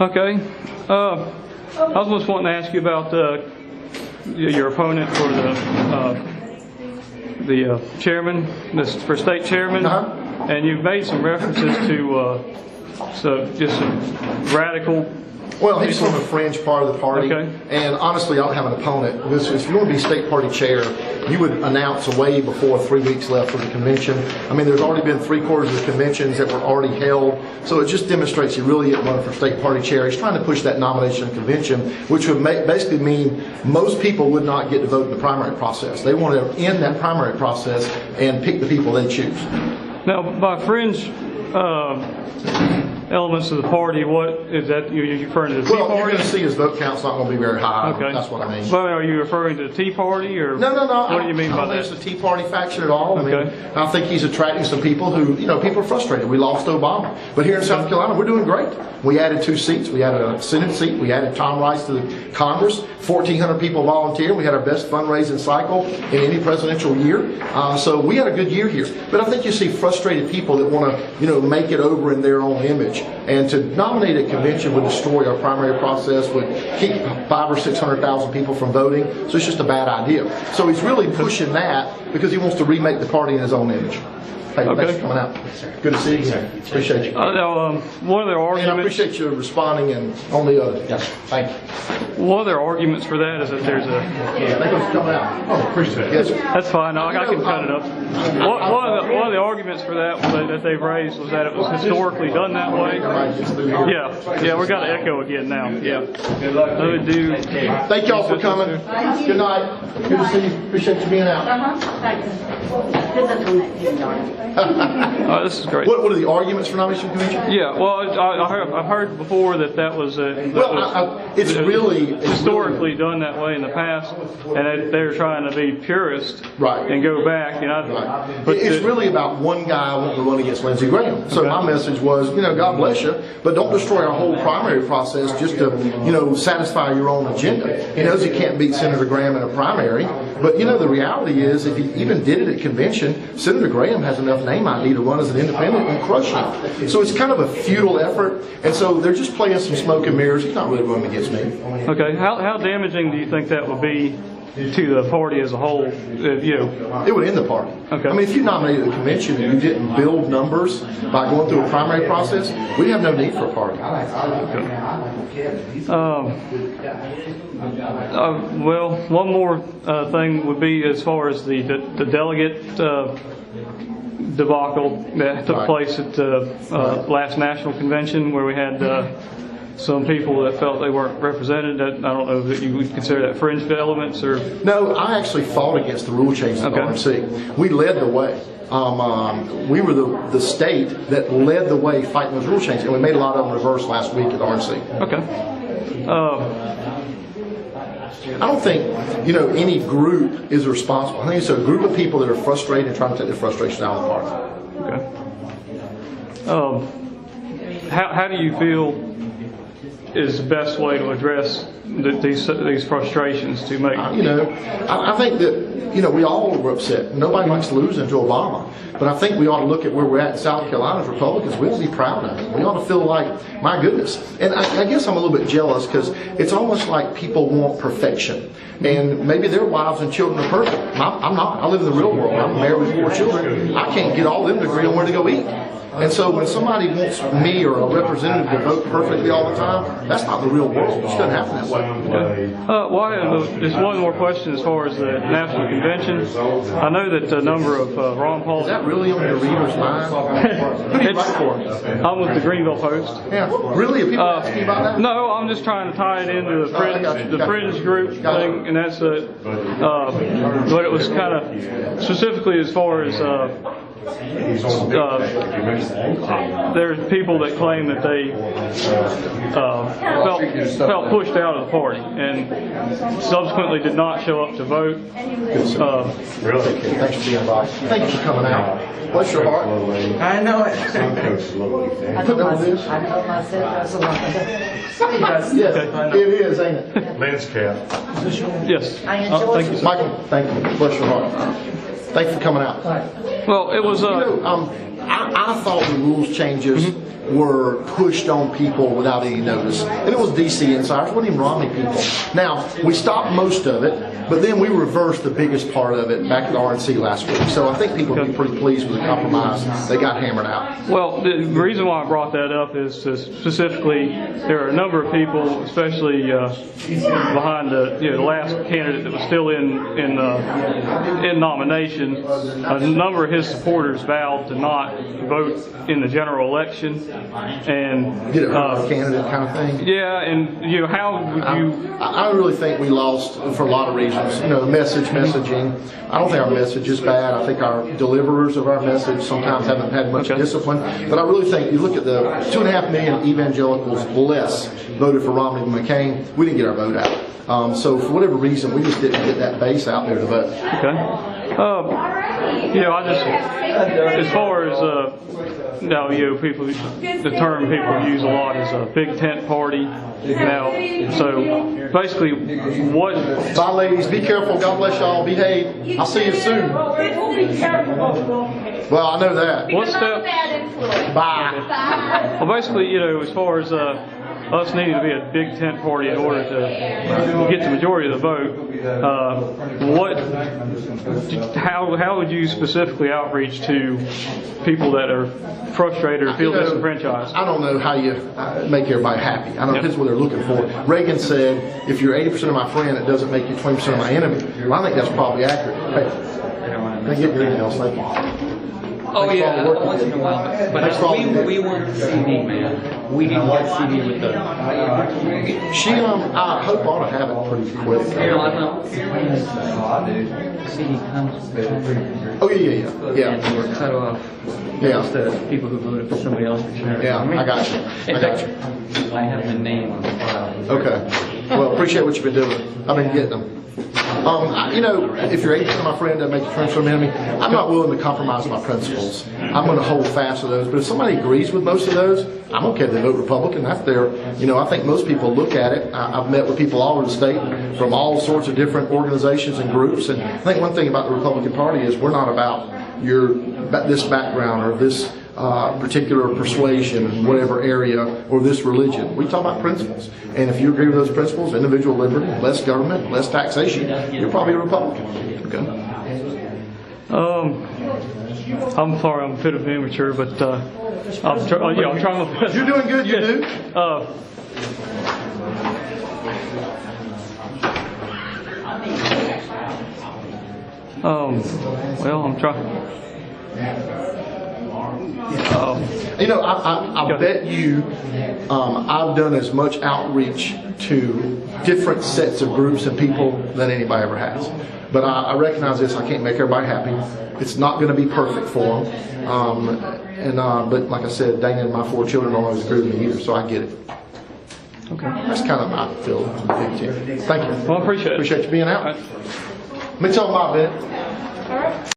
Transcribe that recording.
Okay. I was just wanting to ask you about your opponent for the chairman, for state chairman, and you've made some references to just some radical. Well, he's from a fringe part of the party, and honestly, I don't have an opponent. If you want to be state party chair, you would announce way before 3 weeks left for the convention. I mean, there's already been 3/4 of the conventions that were already held, so it just demonstrates you really get one for state party chair. He's trying to push that nomination convention, which would basically mean most people would not get to vote in the primary process. They want to end that primary process and pick the people they choose. Now, by fringe elements of the party, what is that? You're referring to the Tea Party? Well, you're going to see his vote count's not going to be very high. Okay. That's what I mean. Well, are you referring to the Tea Party, or no? What do you mean by that? I don't think it's the Tea Party faction at all. Okay. I mean, I think he's attracting some people who, people are frustrated. We lost Obama, but here in South Carolina, we're doing great. We added 2 seats. We added a Senate seat. We added Tom Rice to the Congress. 1,400 people volunteered. We had our best fundraising cycle in any presidential year. So we had a good year here. But I think you see frustrated people that want to, make it over in their own image. And to nominate a convention would destroy our primary process, would keep 500,000 or 600,000 people from voting. So it's just a bad idea. So he's really pushing that because he wants to remake the party in his own image. Hey, thanks for coming out. Good to see you. Appreciate you. One of their arguments. And I appreciate you responding and on the other. Yes. Thank you. One of their arguments for that is that there's a. Yeah, thank you for coming out. Oh, appreciate it. Yes, sir. That's fine. I can cut it up. One of the arguments for that that they've raised was that it was historically done that way. Yeah, we got an echo again now. Yeah. Thank y'all for coming. Good night. Good to see you. Appreciate you being out. This is great. What are the arguments for nomination convention? Yeah, well, I've heard before that was it's really historically done that way in the past, and they're trying to be purist, right, and go back. But it's really about one guy wanting to run against Lindsey Graham. So my message was, God bless you, but don't destroy our whole primary process just to satisfy your own agenda. He knows he can't beat Senator Graham in a primary, but the reality is, if he even did it at convention, Senator Graham has enough name ID to run as an independent and crush him. So it's kind of a futile effort, and so they're just playing some smoke and mirrors. He's not really running against me. Okay, how damaging do you think that would be to the party as a whole? It would end the party. Okay. I mean, if you nominated a convention and you didn't build numbers by going through a primary process, we'd have no need for a party. Well, one more thing would be as far as the delegate debacle that took place at the last national convention, where we had some people that felt they weren't represented. I don't know if you would consider that fringe elements or. No, I actually fought against the rule change at the RNC. We led the way. We were the state that led the way fighting those rule changes, and we made a lot of them reverse last week at the RNC. Okay. I don't think, any group is responsible. I think it's a group of people that are frustrated and trying to take their frustration out of the party. Okay. How do you feel is the best way to address these frustrations to make? I think that, we all were upset. Nobody likes losing to Obama. But I think we ought to look at where we're at in South Carolina as Republicans. We ought to be proud of it. We ought to feel like, my goodness. And I guess I'm a little bit jealous because it's almost like people want perfection. And maybe their wives and children are perfect. I'm not. I live in the real world. I'm married with 4 children. I can't get all of them to agree on where to go eat. And so when somebody wants me or a representative to vote perfectly all the time, that's not the real world. It just doesn't happen that way. Just one more question as far as the national convention. I know that a number of Ron Paul. Is that really on your reader's mind? Who do you write for? I'm with the Greenville Post. Yeah, really? Are people asking about that? No, I'm just trying to tie it into the fringe group thing, and that's but it was kind of specifically as far as. There's people that claim that they felt pushed out of the party and subsequently did not show up to vote. Really? Thanks for being invited. Thank you for coming out. Bless your heart. I know it. I know myself that's a lot. Yes, it is, ain't it? Lens cap. Yes. Thank you, Michael. Thank you. Bless your heart. Thanks for coming out. Well, it was. I thought the rules changes were pushed on people without any notice. And it was DC insiders, it wasn't even Romney people. Now, we stopped most of it, but then we reversed the biggest part of it back at RNC last week. So I think people will be pretty pleased with the compromise. They got hammered out. Well, the reason why I brought that up is specifically there are a number of people, especially behind the last candidate that was still in nomination. A number of his supporters vowed to not vote in the general election, and Get it for a candidate kind of thing. yeah, and how would you? I really think we lost for a lot of reasons. Messaging. I don't think our message is bad. I think our deliverers of our message sometimes haven't had much discipline. But I really think you look at the 2.5 million evangelicals less voted for Romney than McCain. We didn't get our vote out. So for whatever reason, we just didn't get that base out there to vote. Okay. I just, as far as people, the term people use a lot is a big tent party. Now, so basically, what? Bye, ladies. Be careful. God bless y'all. Behave. I'll see you soon. Well, I know that. What step? Bye. Well, basically, as far as us needing to be a big tent party in order to get the majority of the vote, how would you specifically outreach to people that are frustrated or feel disenfranchised? I don't know how you make everybody happy. I don't know if that's what they're looking for. Reagan said, if you're 80% of my friend, it doesn't make you 20% of my enemy. Well, I think that's probably accurate. Hey, get your emails. Thank you. Oh yeah, once in a while. But we weren't CD, man. We didn't get CD with the. She, I hope ought to have it pretty quick. No, I know. CD comes with. Oh yeah. And we're cut off. Yeah. It's the people who voted for somebody else for sure. Yeah, I got you. In fact, I have the name on the file. Okay. Well, appreciate what you've been doing. I've been getting them. If you're 80% of my friend, that makes you 20% of my enemy. I'm not willing to compromise my principles. I'm going to hold fast to those. But if somebody agrees with most of those, I'm okay if they vote Republican. That's their, I think most people look at it. I've met with people all over the state from all sorts of different organizations and groups. And I think one thing about the Republican Party is we're not about this background or this particular persuasion, whatever area, or this religion. We talk about principles. And if you agree with those principles, individual liberty, less government, less taxation, you're probably a Republican. Okay. I'm sorry, I'm a bit of immature, but I'm trying my best. You're doing good, you do. Well, I'm trying. I bet you I've done as much outreach to different sets of groups and people than anybody ever has. But I recognize this, I can't make everybody happy. It's not going to be perfect for them. But like I said, Dana and my 4 children don't always agree with me either, so I get it. Okay. That's kind of my feel. Thank you. Well, I appreciate it. Appreciate you being out. Let me tell them about it.